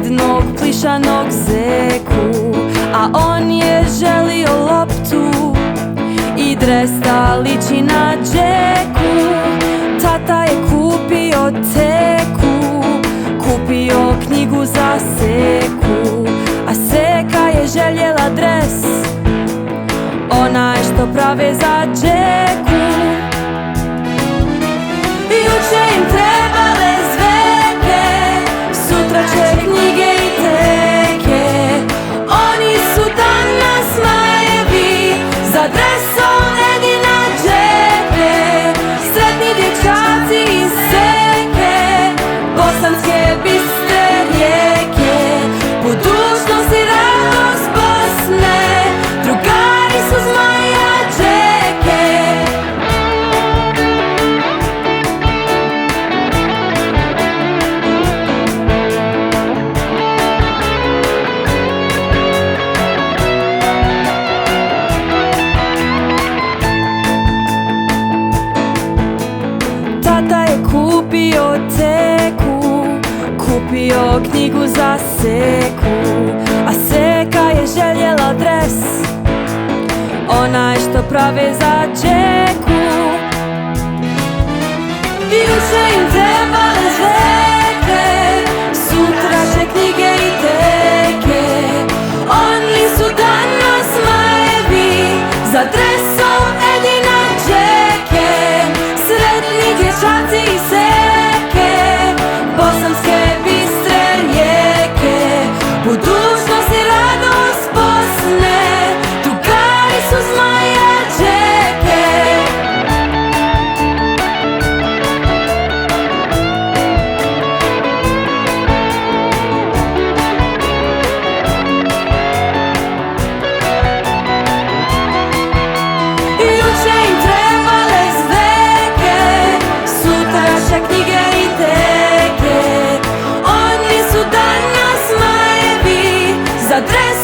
jednog plišanog zeku, a on je želio loptu i dres da liči na džeku. Tata je kupio teku, kupio knjigu za seku, a seka je željela dres, onaj što prave za džeku. Juče im trebale zveke, sutra će knjige i teke. Oni su danas majevi, za dresom jedina džeke. Sretni dječaci iz seke, bosanske bistre rijeke. Budućnost i radost Bosne, drugari su zmaja džeke. Tata je kupio teku, kupio knjigu za seku, a seka je željela dres, onaj što prave za džeku. Juče im trebale zveke, sutra će knjige i teke. Oni su danas majevi, za dresom jedina džeke. Sretni dječaci iz seke, bosanske bistre rijeke. Budućnost i radost Bosne, drugari su zmaja džeke. Juče im trebale zveke, sutra će knjige i teke. Oni su danas majevi, za dres